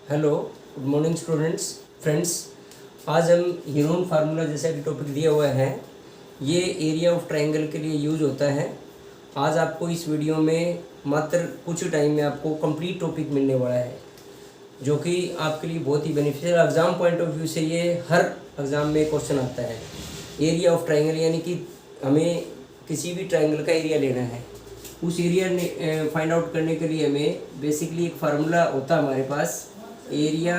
Hello, good morning students, friends. आज हम Heron formula जैसा कि टॉपिक दिया हुआ है, ये एरिया ऑफ ट्रायंगल के लिए यूज होता है। आज आपको इस वीडियो में मात्र कुछ टाइम में आपको कंप्लीट टॉपिक मिलने वाला है, जो कि आपके लिए बहुत ही beneficial. Exam point of view से ये हर एग्ज़ाम में क्वेश्चन आता है। एरिया ऑफ ट्रायंगल यानी कि हमें किसी भी ट्रायंगल का एरिया लेना है। उस एरिया ने फाइंड आउट करने के लिए हमें बेसिकली एक फार्मूला होता है हमारे पास, area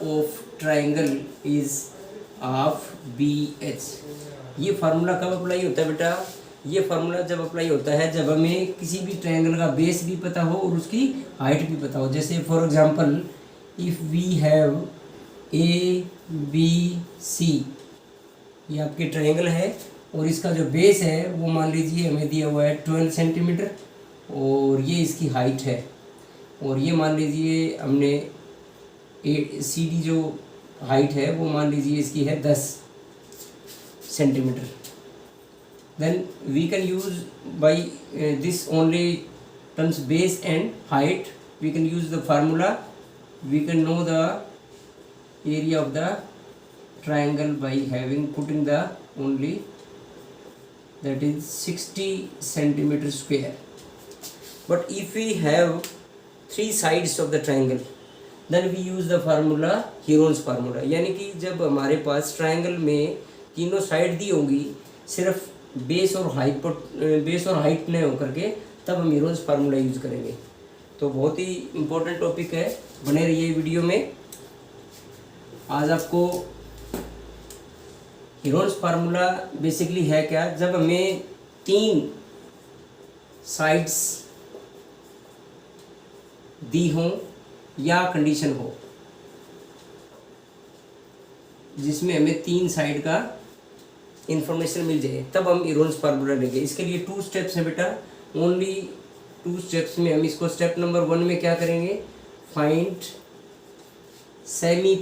of triangle is of B H. ये फार्मूला कब अप्लाई होता है बेटा? ये फार्मूला जब अप्लाई होता है जब हमें किसी भी ट्रायंगल का बेस भी पता हो और उसकी हाइट भी पता हो। जैसे for example, if we have A B C, ये आपके ट्रायंगल है और इसका जो बेस है वो मान लीजिए हमें दिया हुआ है 12 सेंटीमीटर और ये इसकी हाइट है, और ये मान लीजिए हमने सी डी जो हाइट है वो मान लीजिए इसकी है 10 centimetre. Then we can use by this only terms base and height, we can use the formula, we can know the area of the triangle by having putting the only that is 60 centimeter square. But if we have three sides of the triangle then we use the formula Heron's formula। यानी कि जब हमारे पास triangle में तीनों side दी होंगी, सिर्फ base और height नहीं होकर के, तब हम हीरोन्स फार्मूला यूज करेंगे। तो बहुत ही इम्पोर्टेंट टॉपिक है, बने रहिए वीडियो में। आज आपको हीरोन्स फार्मूला बेसिकली है क्या, जब हमें तीन साइड्स दी हों या कंडीशन हो जिसमें हमें तीन साइड का इंफॉर्मेशन मिल जाए, तब हम हीरोन्स फार्मूला लेंगे। इसके लिए 2 स्टेप्स हैं बेटा, ओनली 2 स्टेप्स में हम इसको स्टेप नंबर 1 में क्या करेंगे, फाइंड सेमी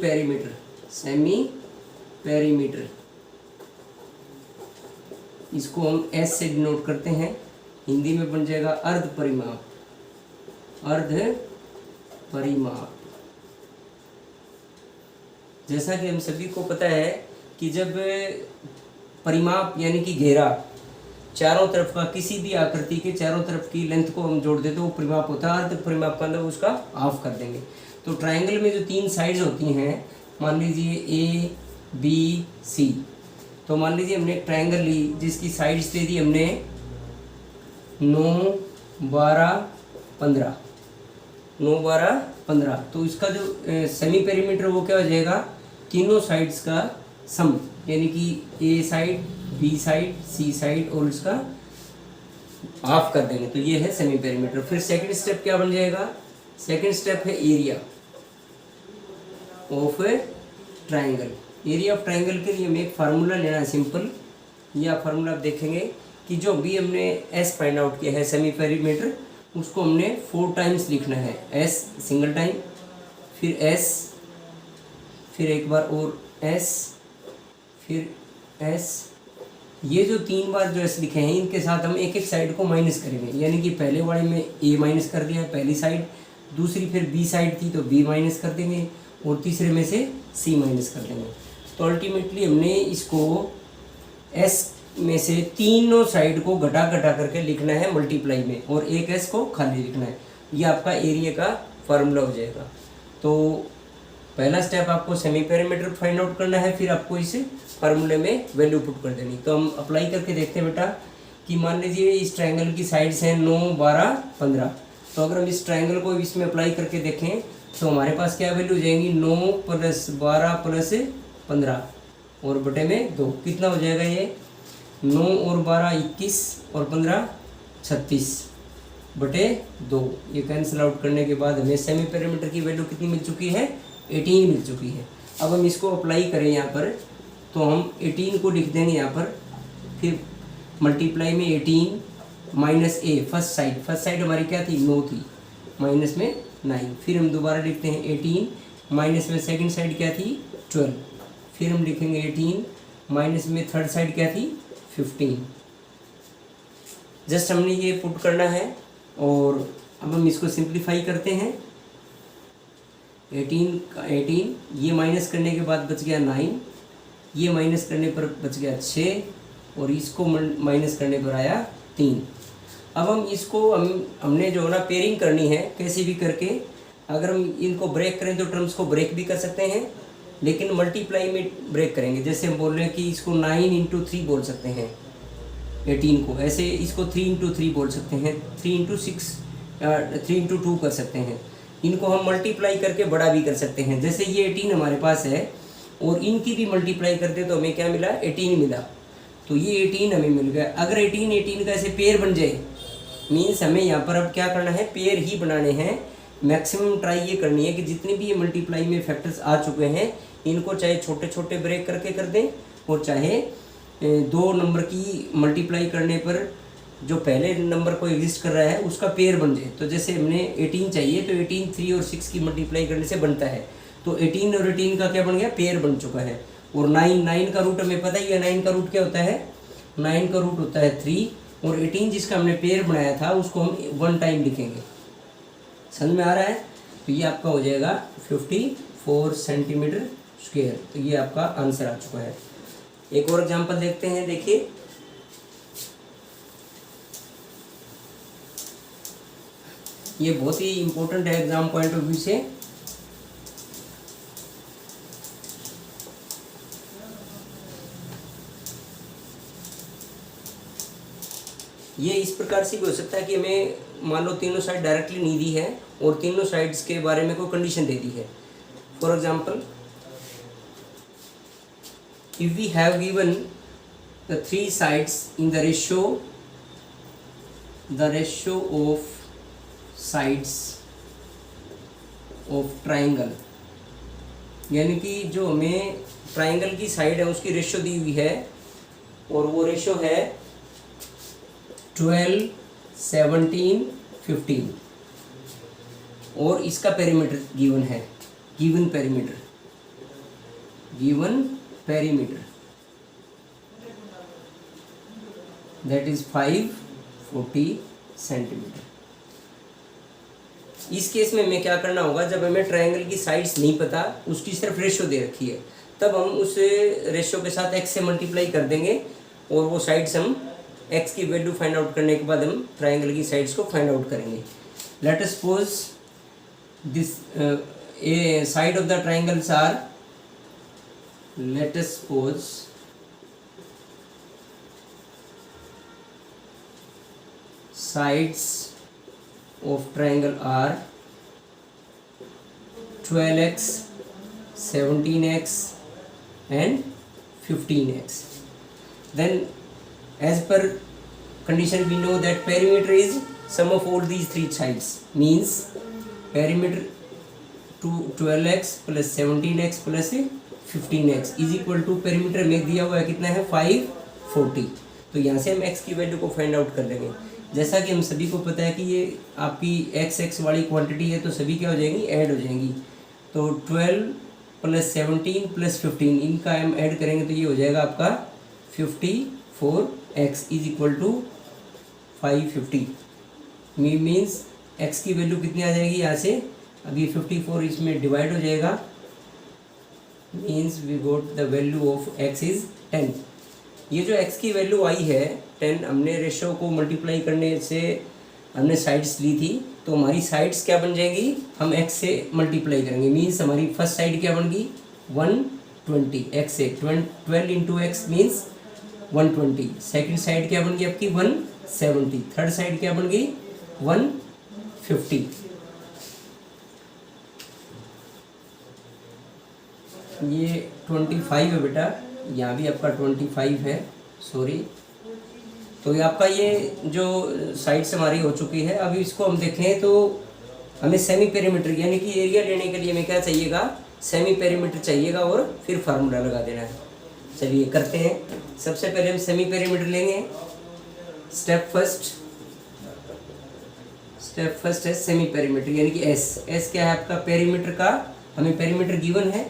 पेरीमीटर। इसको हम एस से डिनोट करते हैं, हिंदी में बन जाएगा अर्ध परिमाप। जैसा कि हम सभी को पता है कि जब परिमाप यानी कि घेरा चारों तरफ का, किसी भी आकृति के चारों तरफ की लेंथ को हम जोड़ देते तो वो परिमाप होता है। अर्ध परिमाप का अंदर उसका हाफ कर देंगे। तो ट्रायंगल में जो 3 साइड्स होती हैं, मान लीजिए ए बी सी, तो मान लीजिए हमने ट्रायंगल ली जिसकी साइड्स दे दी हमने 9, 12, 15। तो इसका जो सेमी पेरीमीटर वो क्या हो जाएगा, तीनों साइड्स का सम, यानी कि ए साइड, बी साइड, सी साइड और इसका हाफ कर देंगे, तो ये है सेमी पेरीमीटर। फिर सेकंड स्टेप क्या बन जाएगा, सेकंड स्टेप है area of triangle. Area of triangle के लिए हमें एक फार्मूला लेना है सिंपल। यह फार्मूला आप देखेंगे कि जो भी हमने एस फाइंड आउट किया है सेमी पेरीमीटर, उसको हमने 4 टाइम्स लिखना है। एस सिंगल टाइम, फिर एस, फिर एक बार और एस, फिर एस। ये जो 3 बार जो एस लिखे हैं, इनके साथ हम एक साइड को माइनस करेंगे। यानी कि पहले वाले में ए माइनस कर दिया पहली साइड, दूसरी फिर बी साइड थी तो बी माइनस कर देंगे, और तीसरे में से सी माइनस कर देंगे। तो अल्टीमेटली हमने इसको एस में से तीनों साइड को घटा करके लिखना है मल्टीप्लाई में, और एक एस को खाली लिखना है। ये आपका एरिया का फार्मूला हो जाएगा। तो पहला स्टेप आपको सेमी पेरीमीटर फाइंड आउट करना है, फिर आपको इस फार्मूले में वैल्यू पुट कर देनी। तो हम अप्लाई करके देखते हैं बेटा कि मान लीजिए इस ट्रायंगल की साइड्स हैं 9, 12, 15। तो अगर हम इस ट्रायंगल को इसमें अप्लाई करके देखें तो हमारे पास क्या वैल्यू हो जाएंगी, 9 + 12 + 15 और बटे में 2। कितना हो जाएगा ये, 9 और 12 21 और 15 36 बटे 2। ये कैंसिल आउट करने के बाद हमें सेमी पेरीमीटर की वैल्यू कितनी मिल चुकी है, 18 मिल चुकी है। अब हम इसको अप्लाई करें यहाँ पर, तो हम 18 को लिख देंगे यहाँ पर, फिर मल्टीप्लाई में 18 माइनस ए, फर्स्ट साइड हमारी क्या थी, 9 थी, माइनस में 9। फिर हम दोबारा लिखते हैं 18 माइनस में सेकंड साइड क्या थी, 12। फिर हम लिखेंगे 18 माइनस में थर्ड साइड क्या थी, 15। जस्ट हमने ये पुट करना है और अब हम इसको सिंप्लीफाई करते हैं। 18, ये माइनस करने के बाद बच गया 9, ये माइनस करने पर बच गया 6, और इसको माइनस करने पर आया 3। अब हम इसको हमने जो है ना पेयरिंग करनी है कैसे भी करके। अगर हम इनको ब्रेक करें तो टर्म्स को ब्रेक भी कर सकते हैं, लेकिन मल्टीप्लाई में ब्रेक करेंगे। जैसे हम बोल रहे हैं कि इसको 9 इंटू 3 बोल सकते हैं 18 को, ऐसे इसको 3 इंटू 3 बोल सकते हैं, 3 इंटू 6, 3 इंटू 2 कर सकते हैं। इनको हम मल्टीप्लाई करके बड़ा भी कर सकते हैं। जैसे ये 18 हमारे पास है और इनकी भी मल्टीप्लाई करते तो हमें क्या मिला, 18 मिला। तो ये 18 हमें मिल गया। अगर 18 का ऐसे पेयर बन जाए, मीन्स हमें यहाँ पर अब क्या करना है, पेयर ही बनाने हैं। मैक्सिमम ट्राई ये करनी है कि जितने भी ये मल्टीप्लाई में फैक्टर्स आ चुके हैं इनको चाहे छोटे छोटे ब्रेक करके कर दें, और चाहे 2 नंबर की मल्टीप्लाई करने पर जो पहले नंबर को एग्जिस्ट कर रहा है उसका पेयर बन जाए। तो जैसे हमने 18 चाहिए तो 18 3 और 6 की मल्टीप्लाई करने से बनता है। तो 18 और 18 का क्या बन गया, पेयर बन चुका है। और 9 का रूट हमें पता ही है, 9 का रूट क्या होता है, 9 का रूट होता है 3, और 18 जिसका हमने पेयर बनाया था उसको हम 1 टाइम लिखेंगे। समझ में आ रहा है। तो ये आपका हो जाएगा 54 सेंटीमीटर स्क्वायर। तो ये आपका आंसर आ चुका है। एक और एग्जांपल देखते हैं। देखिए, ये बहुत ही इंपॉर्टेंट है एग्जाम पॉइंट ऑफ व्यू से। ये इस प्रकार से भी हो सकता है कि हमें मान लो तीनों साइड डायरेक्टली नहीं दी है और तीनों साइड्स के बारे में कोई कंडीशन दे दी है। For example, if we have given the 3 sides in the ratio of sides of triangle, यानी कि जो हमें ट्राइंगल की साइड है उसकी रेशियो दी हुई है, और वो रेशियो है 12, 17, 15, और इसका पेरीमीटर गिवन है, given perimeter that is 540 centimetre. इस केस में हमें क्या करना होगा, जब हमें ट्रायंगल की साइड्स नहीं पता, उसकी सिर्फ रेशियो दे रखी है, तब हम उस रेशियो के साथ x से मल्टीप्लाई कर देंगे और वो साइड्स हम x की वैल्यू फाइंड आउट करने के बाद हम ट्रायंगल की साइड्स को फाइंड आउट करेंगे। Let us suppose this a side of the triangles are, let us suppose sides of triangle are 12x, 17x and 15x. Then as per condition we know that perimeter is sum of all these 3 sides, means perimeter to 12x plus 17x plus 15x is equal to perimeter में दिया हुआ है कितना है 540। तो यहाँ से हम x की वैल्यू को फाइंड आउट कर लेंगे। जैसा कि हम सभी को पता है कि ये आपकी x वाली क्वांटिटी है, तो सभी क्या हो जाएंगी, ऐड हो जाएंगी। तो 12 प्लस 17 प्लस 15 इनका हम ऐड करेंगे तो ये हो जाएगा आपका 54x is equal to 550। Means x की वैल्यू कितनी आ जाएगी यहाँ से, अभी 54 इसमें डिवाइड हो जाएगा, means we got the value of x is 10। ये जो x की वैल्यू आई है 10, हमने रेशो को मल्टीप्लाई करने से हमने साइड्स ली थी, तो हमारी साइड्स क्या बन जाएंगी, हम x से मल्टीप्लाई करेंगे, मीन्स हमारी फर्स्ट साइड क्या बन गई 120 x से 12 into x means 120। Second side क्या बन गई आपकी 170। थर्ड साइड क्या बन गई 150। ये 25 है बेटा, यहाँ भी आपका 25 है, सॉरी। तो ये आपका ये जो साइड्स हमारी हो चुकी है। अभी इसको हम देखें तो हमें सेमी पेरीमीटर यानी कि एरिया लेने के लिए हमें क्या चाहिएगा, सेमी पेरीमीटर चाहिएगा और फिर फार्मूला लगा देना है। चलिए करते हैं। सबसे पहले हम सेमी पेरीमीटर लेंगे। स्टेप फर्स्ट है सेमी पेरीमीटर यानी कि एस क्या है आपका पेरीमीटर का, हमें पेरीमीटर गिवन है,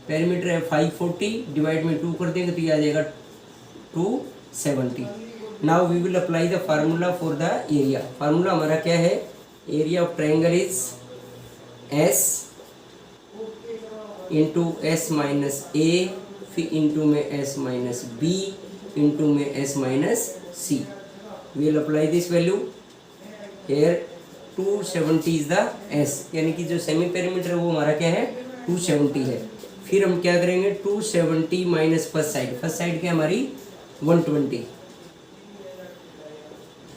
पेरीमीटर है 540, डिवाइड में 2 कर देंगे तो ये आ जाएगा 270। Now we will apply the formula for the area. Formula हमारा क्या है, area of triangle is S into S minus A, फिर इंटू में एस माइनस बी, इंटू में S minus C. Will apply this value here 270 is the S, यानी कि जो semi perimeter है वो हमारा क्या है 270 है। फिर हम क्या करेंगे 270 माइनस फर्स्ट साइड क्या हमारी 120,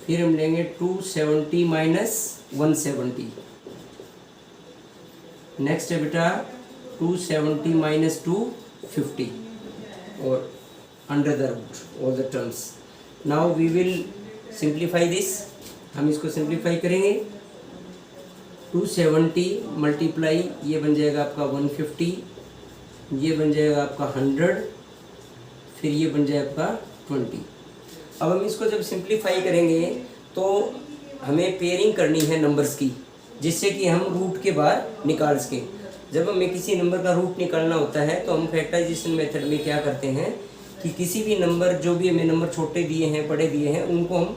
फिर हम लेंगे 270 माइनस 170, नेक्स्ट है बेटा 270 माइनस 250 और under the root all the terms. Now we will simplify this, हम इसको सिंप्लीफाई करेंगे। 270 मल्टीप्लाई ये बन जाएगा आपका 150, ये बन जाएगा आपका 100, फिर ये बन जाएगा आपका 20। अब हम इसको जब सिंप्लीफाई करेंगे तो हमें पेयरिंग करनी है नंबर्स की, जिससे कि हम रूट के बाहर निकाल सकें। जब हमें किसी नंबर का रूट निकालना होता है तो हम फैक्टराइजेशन मेथड में क्या करते हैं कि किसी भी नंबर, जो भी हमें नंबर छोटे दिए हैं बड़े दिए हैं, उनको हम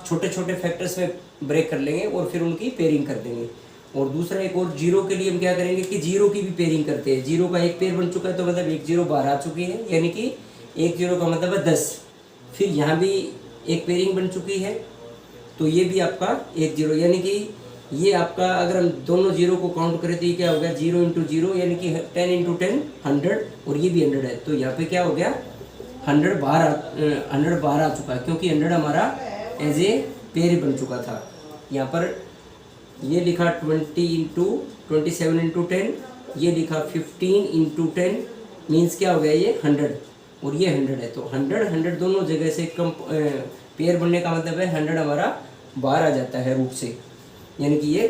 छोटे छोटे फैक्टर्स में ब्रेक कर लेंगे और फिर उनकी पेयरिंग कर देंगे। और दूसरा एक और जीरो के लिए हम क्या करेंगे कि जीरो की भी पेयरिंग करते हैं। जीरो का एक पेयर बन चुका है तो मतलब एक जीरो बाहर आ चुकी है, यानी कि एक जीरो का मतलब है 10। फिर यहाँ भी एक पेयरिंग बन चुकी है तो ये भी आपका एक जीरो, यानी कि ये आपका अगर हम दोनों जीरो को काउंट करें तो ये क्या हो गया 0 इंटू 0, यानी कि 10 इंटू 10 100, और ये भी 100 है। तो यहाँ पे क्या हो गया 100 बाहर आ चुका है, क्योंकि 100 हमारा एज ए पेयर बन चुका था। यहाँ पर ये लिखा 20 इंटू 27 इंटू 10, ये लिखा 15 इंटू 10, मीन्स क्या हो गया ये 100 और ये 100 है। तो 100 दोनों जगह से कम पेयर बनने का मतलब है 100 हमारा बाहर आ जाता है रूट से, यानी कि ये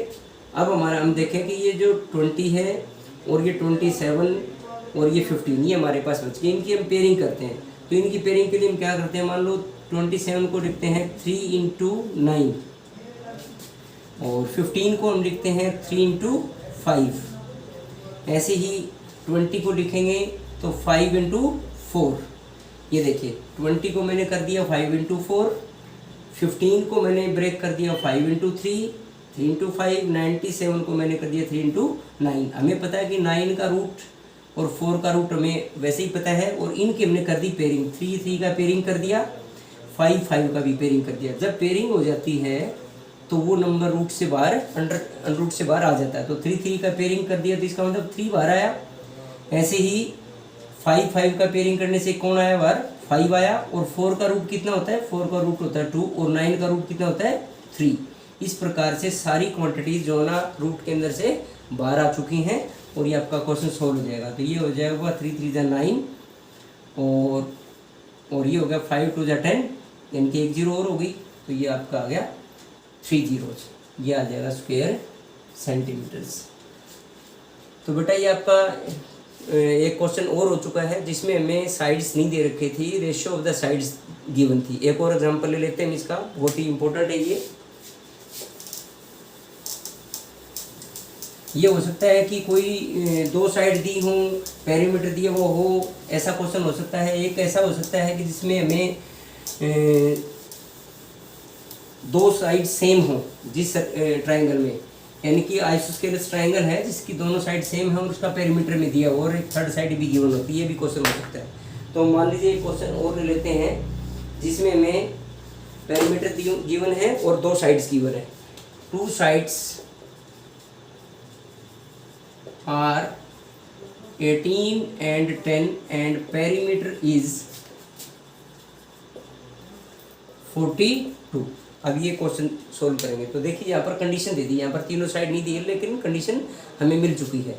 अब हमारा हम देखें कि ये जो 20 है और ये 27 और ये 15 ये हमारे पास बच गए। इनकी हम पेयरिंग करते हैं, तो इनकी पेयरिंग के लिए हम क्या करते हैं, मान लो 27 को लिखते हैं 3 इंटू 9 और 15 को हम लिखते हैं 3 इंटू 5। ऐसे ही 20 को लिखेंगे तो 5 इंटू 4। ये देखिए 20 को मैंने कर दिया 5 इंटू 4, 15 को मैंने ब्रेक कर दिया 5 इंटू 3, 3 इंटू 5, 97 को मैंने कर दिया 3 इंटू 9। हमें पता है कि 9 का रूट और 4 का रूट हमें वैसे ही पता है, और इनकी हमने कर दी पेयरिंग। 3 का पेयरिंग कर दिया, 5 का भी पेयरिंग कर दिया। जब पेयरिंग हो जाती है तो वो नंबर रूट से बाहर अंडर रूट से बाहर आ जाता है। तो 3 का पेयरिंग कर दिया तो इसका मतलब 3 बाहर आया। ऐसे ही 5 का पेयरिंग करने से कौन आया बाहर 5 आया। और 4 का रूट कितना होता है, 4 का रूट होता है 2, और 9 का रूट कितना होता है 3। इस प्रकार से सारी क्वांटिटीज जो है ना रूट के अंदर से बाहर आ चुकी हैं और ये आपका क्वेश्चन सॉल्व हो जाएगा। तो ये हो जाएगा 3 3 9 और ये हो गया 5 2 10, यानी कि एक जीरो और होगी, तो ये आपका आ गया 3 zeros, ये आ जाएगा स्क्वायर सेंटीमीटर्स। तो बेटा ये आपका एक क्वेश्चन और हो चुका है जिसमें हमें साइड्स नहीं दे रखी थी, ratio of the sides given थी। एक और एग्जांपल ले लेते हैं इसका, बहुत ही इंपॉर्टेंट है ये हो सकता है कि कोई दो साइड दी हो, पेरीमीटर दिए वो हो, ऐसा क्वेश्चन हो सकता है। एक ऐसा हो सकता है कि जिसमें हमें दो साइड सेम हो जिस ट्रायंगल में, यानी कि आइसोस्केलस ट्रायंगल है जिसकी दोनों साइड सेम है और उसका पेरीमीटर में दिया हो और एक थर्ड साइड भी गिवन होती है, ये भी क्वेश्चन हो सकता है। तो मान लीजिए एक क्वेश्चन और ले लेते हैं जिसमें हमें पेरीमीटर गिवन है और दो साइड्स गिवन है। 2 sides are 18 and 10 and perimeter is 42। अब ये क्वेश्चन सोल्व करेंगे तो देखिए यहाँ पर कंडीशन दे दी, यहाँ पर तीनों साइड नहीं दी है लेकिन कंडीशन हमें मिल चुकी है।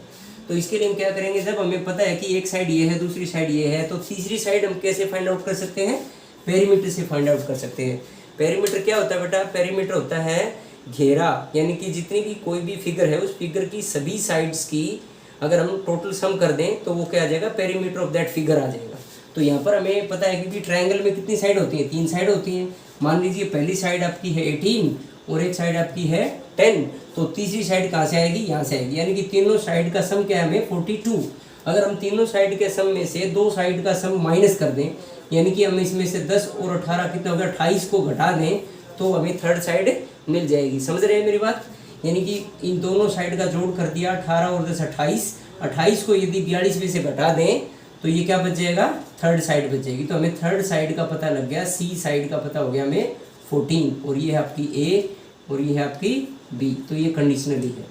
तो इसके लिए हम क्या करेंगे, जब हमें पता है कि एक साइड ये है दूसरी साइड ये है, तो तीसरी साइड हम कैसे फाइंड आउट कर सकते हैं, पेरीमीटर से फाइंड आउट कर सकते हैं। पेरीमीटर क्या होता है बेटा, पेरीमीटर होता है घेरा, यानी कि जितनी भी कोई भी फिगर है उस फिगर की सभी साइड्स की अगर हम टोटल सम कर दें तो वो क्या आ जाएगा, पेरीमीटर ऑफ दैट फिगर आ जाएगा। तो यहाँ पर हमें पता है कि ट्रायंगल में कितनी साइड होती है, 3 साइड होती हैं। मान लीजिए पहली साइड आपकी है 18 और एक साइड आपकी है 10, तो तीसरी साइड कहाँ से आएगी, यहाँ से आएगी, यानी कि तीनों साइड का सम क्या है हमें 42। अगर हम तीनों साइड के सम में से दो साइड का सम माइनस कर दें, यानी कि हम इसमें से 10 और 18 कितना हो गया 28 को घटा दें तो हमें थर्ड साइड मिल जाएगी। समझ रहे हैं मेरी बात, यानी कि इन दोनों साइड का जोड़ कर दिया 18 और 10 28 28 को यदि 42 में से घटा दें तो ये क्या बच जाएगा, थर्ड साइड बच जाएगी। तो हमें थर्ड साइड का पता लग गया, सी साइड का पता हो गया हमें 14, और ये है आपकी ए और ये है आपकी बी। तो ये कंडीशनली है।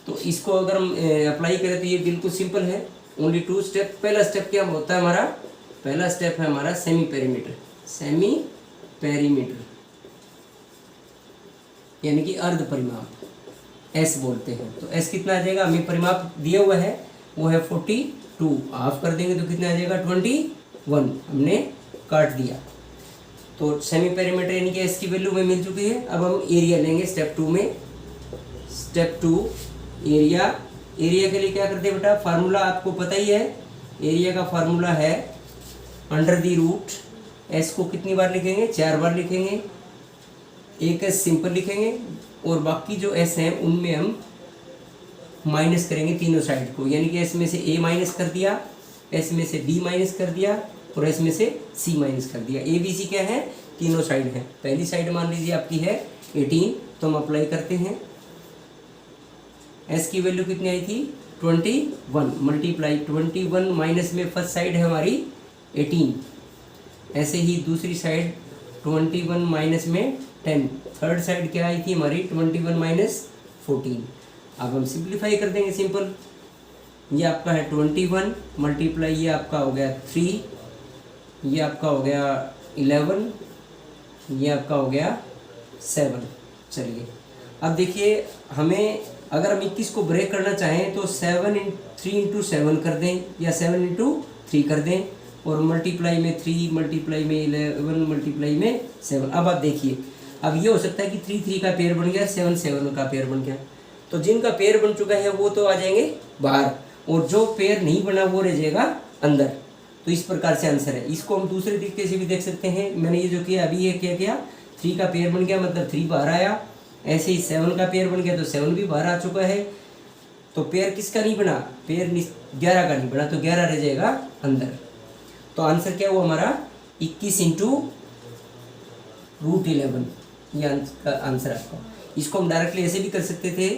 तो इसको अगर हम अप्लाई करें तो ये बिल्कुल सिंपल है, ओनली 2 स्टेप। पहला स्टेप क्या होता है हमारा, पहला स्टेप है हमारा सेमी पेरीमीटर, सेमी पेरीमीटर यानी कि अर्ध परिमाप, एस बोलते हैं। तो एस कितना आ जाएगा, हमें परिमाप दिया हुआ है वो है 42, हाफ कर देंगे तो कितना आ जाएगा 21, हमने काट दिया। तो सेमी पेरीमीटर यानी कि एस की वैल्यू में मिल चुकी है। अब हम एरिया लेंगे स्टेप 2 में। स्टेप 2 एरिया, एरिया के लिए क्या करते हैं बेटा, फार्मूला आपको पता ही है, एरिया का फार्मूला है अंडर दी रूट, एस को कितनी बार लिखेंगे, 4 बार लिखेंगे, एक एस सिंपल लिखेंगे और बाकी जो एस हैं उनमें हम माइनस करेंगे तीनों साइड को, यानी कि एस में से ए माइनस कर दिया, एस में से बी माइनस कर दिया और एस में से सी माइनस कर दिया। ए बी सी क्या है, तीनों साइड है। पहली साइड मान लीजिए आपकी है 18, तो हम अप्लाई करते हैं। एस की वैल्यू कितनी आई थी 21, मल्टीप्लाई 21 माइनस में फर्स्ट साइड है हमारी 18, ऐसे ही दूसरी साइड 21 माइनस में 10, थर्ड साइड क्या आई थी हमारी 21 माइनस 14। अब हम सिंप्लीफाई कर देंगे, सिंपल। ये आपका है 21 मल्टीप्लाई ये आपका हो गया 3, ये आपका हो गया 11, ये आपका हो गया 7। चलिए अब देखिए, हमें अगर हम 21 को ब्रेक करना चाहें तो 3 इंटू 7 कर दें या 7 इंटू 3 कर दें, और मल्टीप्लाई में 3, मल्टीप्लाई में 11, मल्टीप्लाई में 7। अब आप देखिए, अब ये हो सकता है कि 3 3 का पेयर बन गया, 7 7 का पेयर बन गया। तो जिनका पेयर बन चुका है वो तो आ जाएंगे बाहर, और जो पेयर नहीं बना वो रह जाएगा अंदर। तो इस प्रकार से आंसर है। इसको हम दूसरे तरीके से भी देख सकते हैं। मैंने ये जो किया अभी, ये क्या किया, 3 का पेयर बन गया मतलब 3 बाहर आया, ऐसे ही 7 का पेयर बन गया तो 7 भी बाहर आ चुका है। तो पेयर किसका नहीं बना, पेयर 11 का नहीं बना, तो 11 रह जाएगा अंदर। तो आंसर क्या हुआ हमारा 21 इंटू √11, ये आंसर आपका। इसको हम डायरेक्टली ऐसे भी कर सकते थे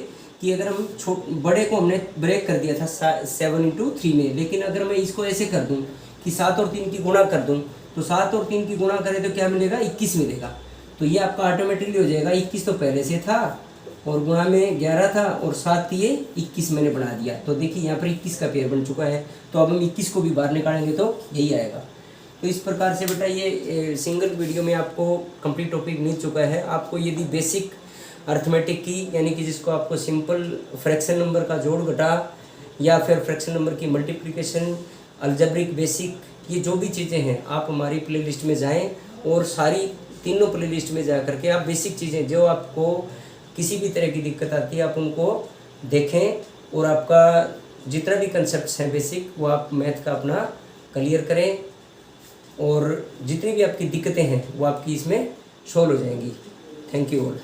कि अगर हम बड़े को हमने ब्रेक कर दिया था 7 इंटू 3 में, लेकिन अगर मैं इसको ऐसे कर दूं कि 7 और 3 की गुणा कर दूं, तो 7 और 3 की गुणा करें तो क्या मिलेगा, 21 मिलेगा। तो ये आपका ऑटोमेटिकली हो जाएगा, 21 तो पहले से था और गुणा में 11 था और 7 ये 21 मैंने बढ़ा दिया। तो देखिए यहाँ पर 21 का पेयर बन चुका है। तो अब हम 21 को भी बाहर निकालेंगे तो यही आएगा। तो इस प्रकार से बेटा ये सिंगल वीडियो में आपको कंप्लीट टॉपिक मिल चुका है। आपको यदि बेसिक अर्थमेटिक की, यानी कि जिसको आपको सिंपल फ्रैक्शन नंबर का जोड़ घटा या फिर फ्रैक्शन नंबर की मल्टीप्लिकेशन, अलजेब्रिक बेसिक, ये जो भी चीज़ें हैं आप हमारी प्लेलिस्ट में जाएं और सारी तीनों प्लेलिस्ट में जा करके आप बेसिक चीज़ें जो आपको किसी भी तरह की दिक्कत आती है आप उनको देखें और आपका जितना भी कंसेप्ट्स हैं बेसिक वो आप मैथ का अपना क्लियर करें, और जितनी भी आपकी दिक्कतें हैं वो आपकी इसमें सॉल्व हो जाएंगी। Thank you all.